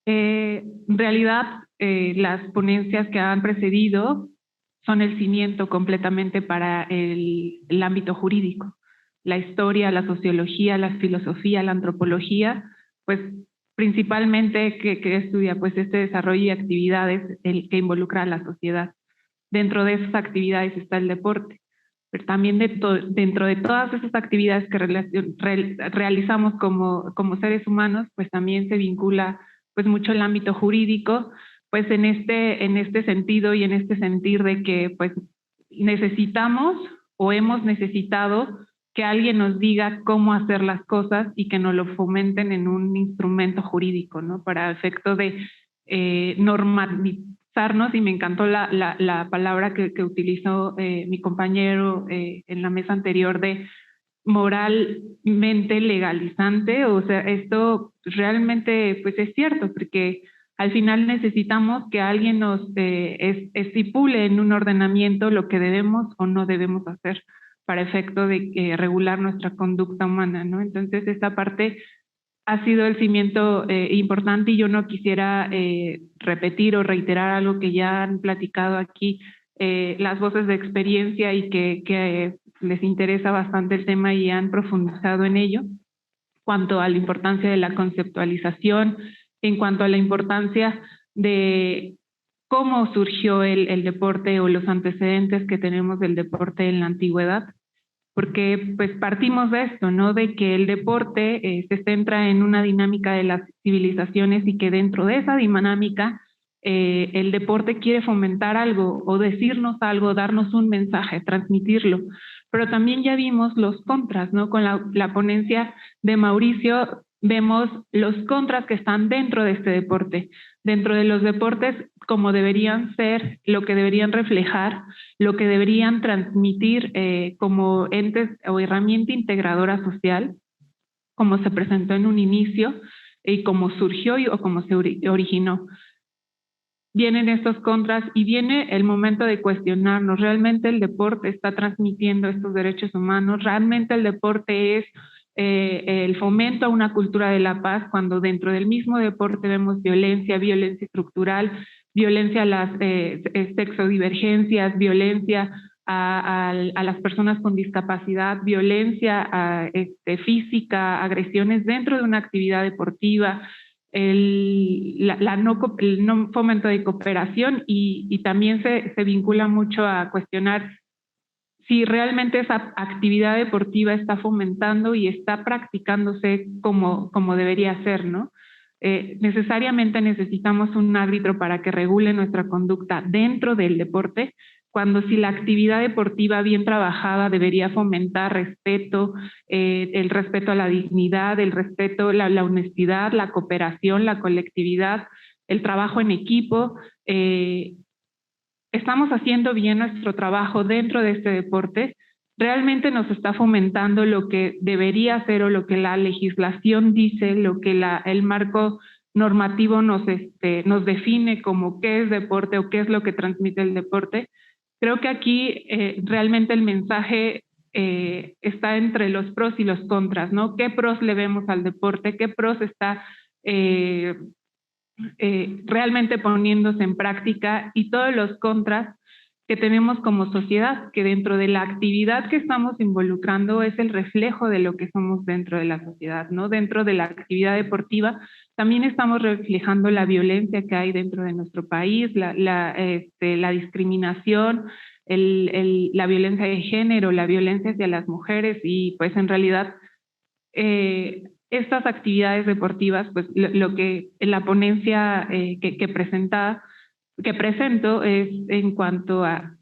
En realidad, las ponencias que han precedido son el cimiento completamente para el ámbito jurídico. La historia, la sociología, la filosofía, la antropología, pues principalmente que estudia pues este desarrollo y actividades que involucra a la sociedad. Dentro de esas actividades está el deporte, pero también dentro de todas esas actividades que realizamos como seres humanos, pues también se vincula pues mucho el ámbito jurídico, pues en este sentido y en este sentir de que pues necesitamos o hemos necesitado que alguien nos diga cómo hacer las cosas y que nos lo fomenten en un instrumento jurídico, ¿no? Para efecto de normalizarnos, y me encantó la palabra que utilizó mi compañero en la mesa anterior de moralmente legalizante. O sea, esto realmente pues es cierto, porque al final necesitamos que alguien nos estipule en un ordenamiento lo que debemos o no debemos hacer para efecto de regular nuestra conducta humana, ¿no? Entonces, esta parte ha sido el cimiento importante, y yo no quisiera repetir o reiterar algo que ya han platicado aquí las voces de experiencia y que les interesa bastante el tema y han profundizado en ello, cuanto a la importancia de la conceptualización, en cuanto a la importancia de cómo surgió el deporte o los antecedentes que tenemos del deporte en la antigüedad, porque pues partimos de esto, ¿no? De que el deporte se centra en una dinámica de las civilizaciones y que dentro de esa dinámica el deporte quiere fomentar algo o decirnos algo, darnos un mensaje, transmitirlo. Pero también ya vimos los contras, ¿no? Con la ponencia de Mauricio vemos los contras que están dentro de este deporte, dentro de los deportes como deberían ser, lo que deberían reflejar, lo que deberían transmitir como entes o herramienta integradora social, como se presentó en un inicio y como surgió o como se originó. Vienen estos contras y viene el momento de cuestionarnos, ¿realmente el deporte está transmitiendo estos derechos humanos? ¿Realmente el deporte es el fomento a una cultura de la paz, cuando dentro del mismo deporte vemos violencia, violencia estructural, violencia a las sexodivergencias, violencia a las personas con discapacidad, violencia física, agresiones dentro de una actividad deportiva, el no fomento de cooperación, y también se vincula mucho a cuestionar si realmente esa actividad deportiva está fomentando y está practicándose como debería ser, ¿no? Necesariamente necesitamos un árbitro para que regule nuestra conducta dentro del deporte, cuando si la actividad deportiva bien trabajada debería fomentar respeto, el respeto a la dignidad, el respeto, la honestidad, la cooperación, la colectividad, el trabajo en equipo. Estamos haciendo bien nuestro trabajo dentro de este deporte, realmente nos está fomentando lo que debería ser o lo que la legislación dice, lo que el marco normativo nos define como qué es deporte o qué es lo que transmite el deporte. Creo que aquí realmente el mensaje está entre los pros y los contras, ¿no? ¿Qué pros le vemos al deporte? ¿Qué pros está realmente poniéndose en práctica? Y todos los contras que tenemos como sociedad, que dentro de la actividad que estamos involucrando es el reflejo de lo que somos dentro de la sociedad, ¿no? Dentro de la actividad deportiva también estamos reflejando la violencia que hay dentro de nuestro país, la discriminación, la violencia de género, la violencia hacia las mujeres, y pues en realidad estas actividades deportivas, pues lo que la ponencia que presento es en cuanto a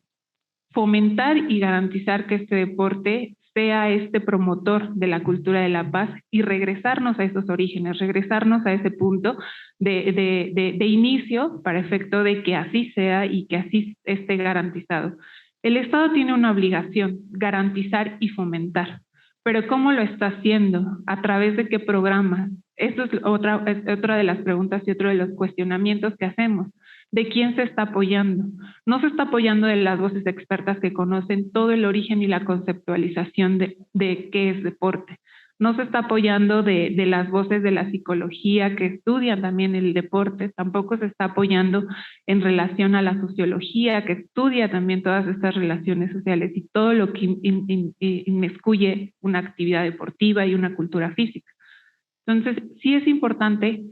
fomentar y garantizar que este deporte sea este promotor de la cultura de la paz, y regresarnos a esos orígenes, regresarnos a ese punto de inicio para efecto de que así sea y que así esté garantizado. El Estado tiene una obligación: garantizar y fomentar. Pero ¿cómo lo está haciendo? ¿A través de qué programas? Esto es otra de las preguntas y otro de los cuestionamientos que hacemos. ¿De quién se está apoyando? No se está apoyando de las voces expertas que conocen todo el origen y la conceptualización de qué es deporte. no se está apoyando de las voces de la psicología que estudian también el deporte, tampoco se está apoyando en relación a la sociología que estudia también todas estas relaciones sociales y todo lo que inmiscuye una actividad deportiva y una cultura física. Entonces, sí es importante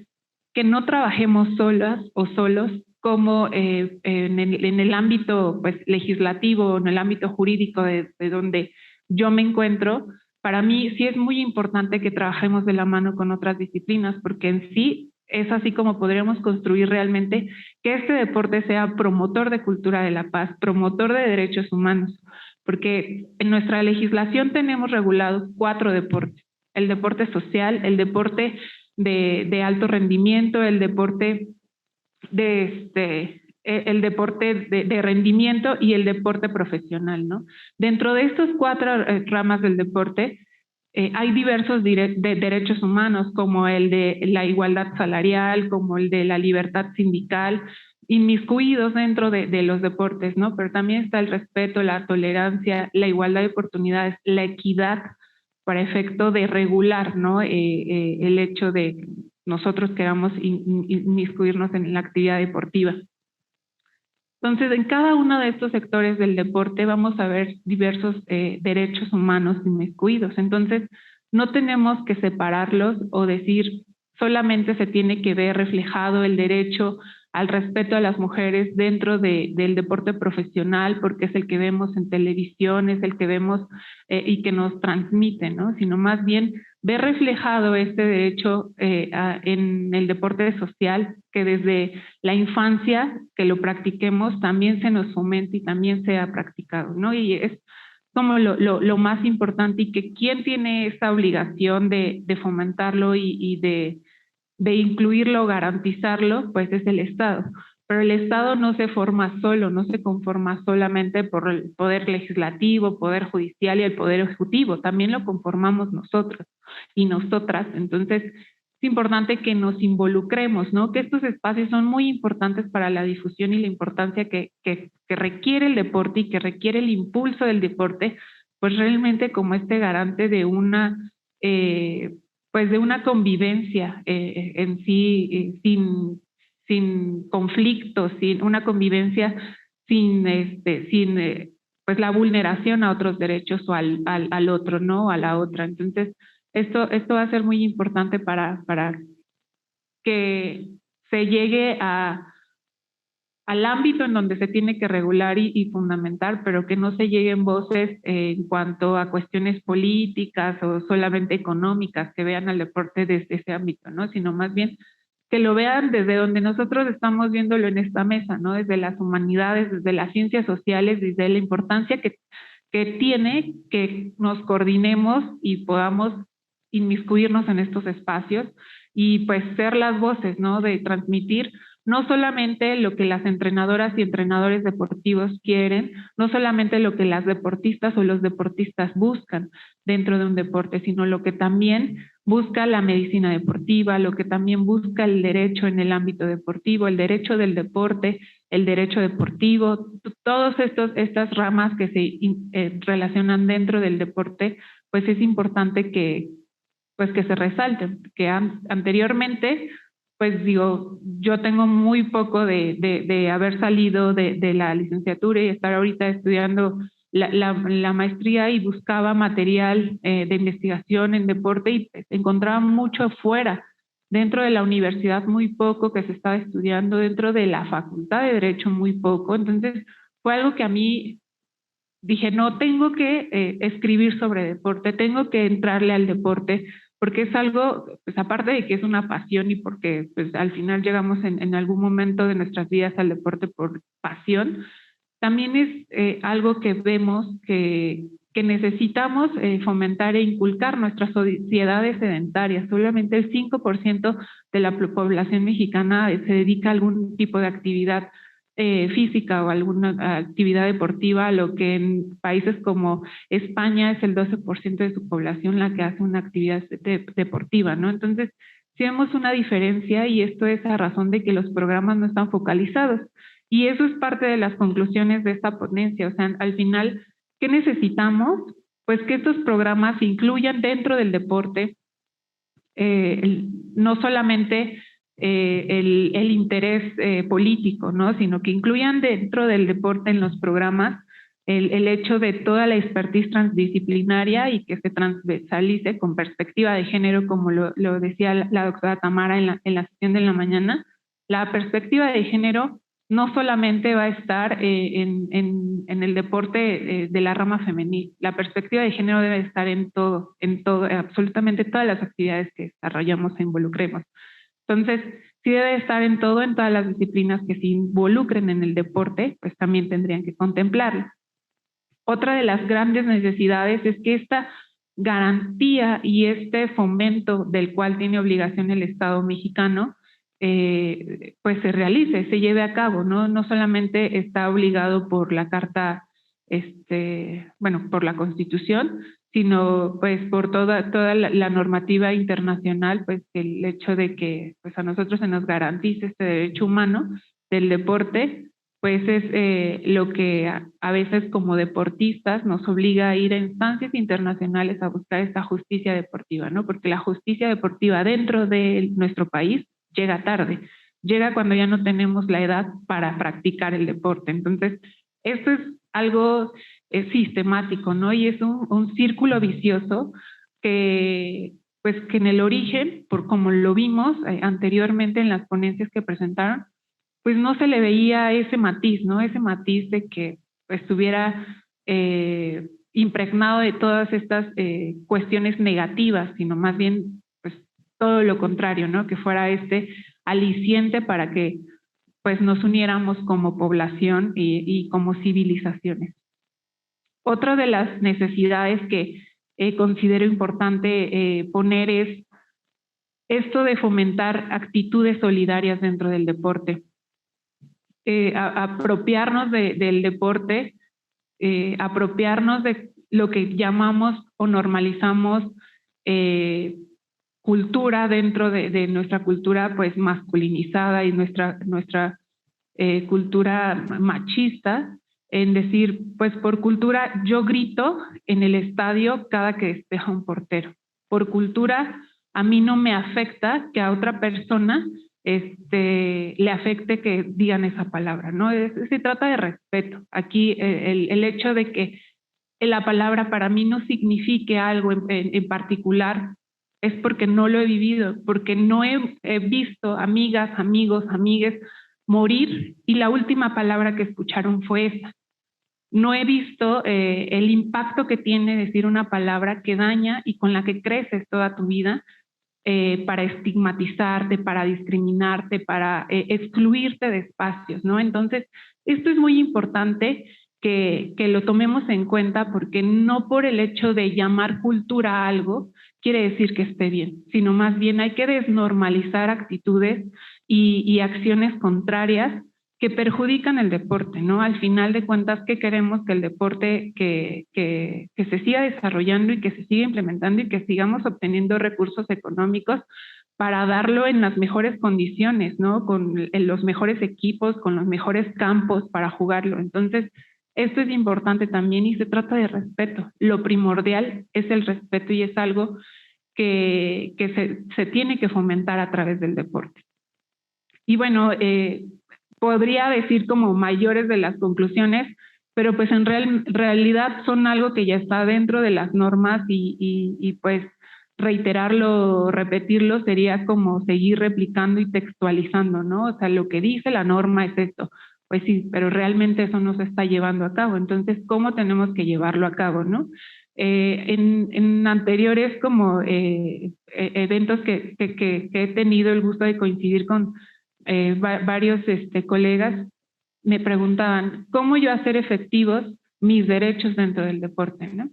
que no trabajemos solas o solos como en el ámbito pues, legislativo, en el ámbito jurídico de donde yo me encuentro. Para mí sí es muy importante que trabajemos de la mano con otras disciplinas, porque en sí es así como podríamos construir realmente que este deporte sea promotor de cultura de la paz, promotor de derechos humanos, porque en nuestra legislación tenemos regulados 4 deportes: el deporte social, el deporte de alto rendimiento, el deporte el deporte de rendimiento y el deporte profesional, ¿no? Dentro de estas 4 ramas del deporte hay diversos derechos humanos, como el de la igualdad salarial, como el de la libertad sindical, inmiscuidos dentro de los deportes, ¿no? Pero también está el respeto, la tolerancia, la igualdad de oportunidades, la equidad, para efecto de regular, ¿no? El hecho de nosotros queramos inmiscuirnos en la actividad deportiva. Entonces, en cada uno de estos sectores del deporte vamos a ver diversos derechos humanos inmiscuidos. Entonces, no tenemos que separarlos o decir solamente se tiene que ver reflejado el derecho al respeto a las mujeres dentro del deporte profesional, porque es el que vemos en televisión, es el que vemos y que nos transmite, ¿no? Sino más bien ver reflejado este derecho en el deporte social, que desde la infancia que lo practiquemos también se nos fomente y también sea practicado, ¿no? Y es como lo más importante, y que quién tiene esa obligación de fomentarlo y de incluirlo, garantizarlo, pues es el Estado. Pero el Estado no se forma solo, no se conforma solamente por el poder legislativo, poder judicial y el poder ejecutivo, también lo conformamos nosotros y nosotras. Entonces, es importante que nos involucremos, ¿no? Que estos espacios son muy importantes para la difusión y la importancia que requiere el deporte y que requiere el impulso del deporte, pues realmente como este garante de una pues de una convivencia en sí sin conflictos, sin una convivencia sin pues la vulneración a otros derechos o al otro, ¿no? A la otra. Entonces, esto va a ser muy importante para que se llegue al ámbito en donde se tiene que regular y fundamentar, pero que no se lleguen voces en cuanto a cuestiones políticas o solamente económicas, que vean al deporte desde ese ámbito, ¿no? Sino más bien que lo vean desde donde nosotros estamos viéndolo en esta mesa, ¿no? Desde las humanidades, desde las ciencias sociales, desde la importancia que tiene que nos coordinemos y podamos inmiscuirnos en estos espacios y pues ser las voces, ¿no? De transmitir no solamente lo que las entrenadoras y entrenadores deportivos quieren, no solamente lo que las deportistas o los deportistas buscan dentro de un deporte, sino lo que también busca la medicina deportiva, lo que también busca el derecho en el ámbito deportivo, el derecho del deporte, el derecho deportivo, todas estas ramas que se relacionan dentro del deporte, pues es importante que se resalten, que anteriormente pues digo, yo tengo muy poco de haber salido de la licenciatura y estar ahorita estudiando la maestría, y buscaba material de investigación en deporte y encontraba mucho fuera, dentro de la universidad muy poco que se estaba estudiando, dentro de la facultad de Derecho muy poco. Entonces fue algo que a mí dije, no, tengo que escribir sobre deporte, tengo que entrarle al deporte, porque es algo, pues aparte de que es una pasión y porque pues al final llegamos en algún momento de nuestras vidas al deporte por pasión, también es algo que vemos que necesitamos fomentar e inculcar nuestras sociedades sedentarias. Solamente el 5% de la población mexicana se dedica a algún tipo de actividad física o alguna actividad deportiva, lo que en países como España es el 12% de su población la que hace una actividad deportiva, ¿no? Entonces, sí vemos una diferencia, y esto es a razón de que los programas no están focalizados. Y eso es parte de las conclusiones de esta ponencia. O sea, al final, ¿qué necesitamos? pues que estos programas incluyan dentro del deporte no solamente el interés político, ¿no? Sino que incluyan dentro del deporte en los programas el hecho de toda la expertise transdisciplinaria y que se transversalice con perspectiva de género, como lo decía la doctora Tamara en la sesión de la mañana. La perspectiva de género no solamente va a estar en el deporte de la rama femenil. La perspectiva de género debe estar en todo, absolutamente todas las actividades que desarrollamos e involucremos. Entonces, si debe estar en todo, en todas las disciplinas que se involucren en el deporte, pues también tendrían que contemplarlo. Otra de las grandes necesidades es que esta garantía y este fomento del cual tiene obligación el Estado mexicano, pues se realice, se lleve a cabo, ¿no? No solamente está obligado por la Carta, bueno, por la Constitución, sino pues por toda la normativa internacional, pues el hecho de que pues a nosotros se nos garantice este derecho humano del deporte, pues es lo que a veces como deportistas nos obliga a ir a instancias internacionales a buscar esta justicia deportiva, ¿no? Porque la justicia deportiva dentro de nuestro país llega tarde, llega cuando ya no tenemos la edad para practicar el deporte. Entonces, esto es algo sistemático, ¿no? Y es un círculo vicioso que, pues, que en el origen, por como lo vimos anteriormente en las ponencias que presentaron, pues no se le veía ese matiz, ¿no? Ese matiz de que pues, estuviera impregnado de todas estas cuestiones negativas, sino más bien pues todo lo contrario, ¿no? Que fuera este aliciente para que pues nos uniéramos como población y como civilizaciones. Otra de las necesidades que considero importante poner es esto de fomentar actitudes solidarias dentro del deporte. Apropiarnos del deporte, apropiarnos de lo que llamamos o normalizamos cultura dentro de nuestra cultura pues masculinizada y nuestra cultura machista, en decir, pues por cultura yo grito en el estadio cada que despeja un portero. Por cultura a mí no me afecta que a otra persona le afecte que digan esa palabra, ¿no? Se trata de respeto. Aquí el hecho de que la palabra para mí no signifique algo en particular es porque no lo he vivido, porque no he visto amigas, amigos, amigues morir y la última palabra que escucharon fue esa. No he visto el impacto que tiene decir una palabra que daña y con la que creces toda tu vida, para estigmatizarte, para discriminarte, para excluirte de espacios, ¿no? Entonces, esto es muy importante que lo tomemos en cuenta porque no por el hecho de llamar cultura a algo quiere decir que esté bien, sino más bien hay que desnormalizar actitudes y acciones contrarias que perjudican el deporte, ¿no? Al final de cuentas, ¿qué queremos? Que el deporte que se siga desarrollando y que se siga implementando y que sigamos obteniendo recursos económicos para darlo en las mejores condiciones, ¿no? Con los mejores equipos, con los mejores campos para jugarlo. Entonces, esto es importante también y se trata de respeto. Lo primordial es el respeto y es algo que se tiene que fomentar a través del deporte. Y bueno, podría decir como mayores de las conclusiones, pero pues en realidad son algo que ya está dentro de las normas y pues reiterarlo, repetirlo sería como seguir replicando y textualizando, ¿no? O sea, lo que dice la norma es esto. Pues sí, pero realmente eso no se está llevando a cabo. Entonces, ¿cómo tenemos que llevarlo a cabo, no? En anteriores como eventos que he tenido el gusto de coincidir con varios colegas, me preguntaban, ¿cómo yo hacer efectivos mis derechos dentro del deporte, ¿no?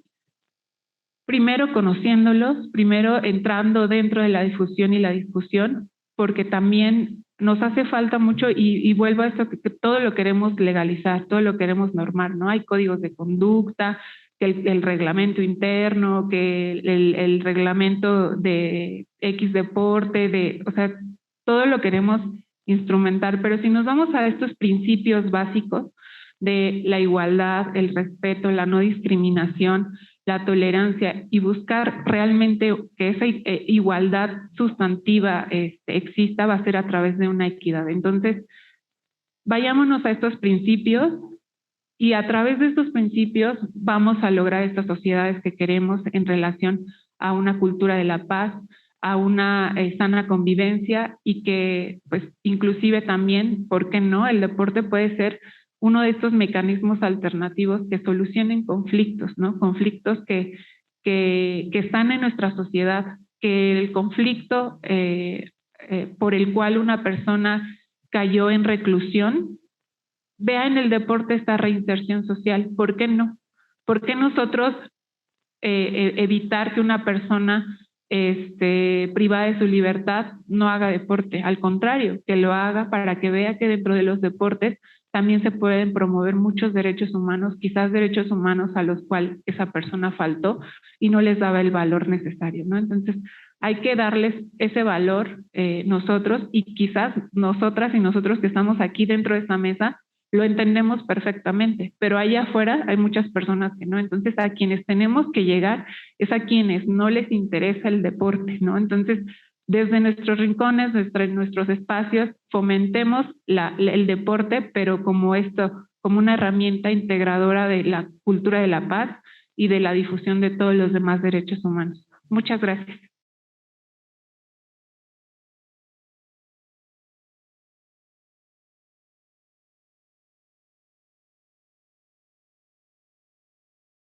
Primero conociéndolos, primero entrando dentro de la difusión y la discusión, porque también nos hace falta mucho, y vuelvo a esto, que todo lo queremos legalizar, todo lo queremos normar, ¿no? Hay códigos de conducta, que el reglamento interno, que el reglamento de X deporte, o sea, todo lo queremos instrumentar, pero si nos vamos a estos principios básicos de la igualdad, el respeto, la no discriminación, la tolerancia y buscar realmente que esa igualdad sustantiva exista, va a ser a través de una equidad. Entonces, vayámonos a estos principios y a través de estos principios vamos a lograr estas sociedades que queremos en relación a una cultura de la paz, a una sana convivencia y que pues inclusive también, ¿por qué no? El deporte puede ser uno de estos mecanismos alternativos que solucionen conflictos, ¿no? Conflictos que están en nuestra sociedad, que el conflicto por el cual una persona cayó en reclusión, vea en el deporte esta reinserción social. ¿Por qué no? ¿Por qué nosotros evitar que una persona privada de su libertad no haga deporte? Al contrario, que lo haga para que vea que dentro de los deportes también se pueden promover muchos derechos humanos, quizás derechos humanos a los cuales esa persona faltó y no les daba el valor necesario, ¿no? Entonces, hay que darles ese valor nosotros, y quizás nosotras y nosotros que estamos aquí dentro de esta mesa lo entendemos perfectamente, pero allá afuera hay muchas personas que no. Entonces, a quienes tenemos que llegar es a quienes no les interesa el deporte, ¿no? Entonces, desde nuestros rincones, nuestros espacios, fomentemos el deporte, pero como como una herramienta integradora de la cultura de la paz y de la difusión de todos los demás derechos humanos. Muchas gracias.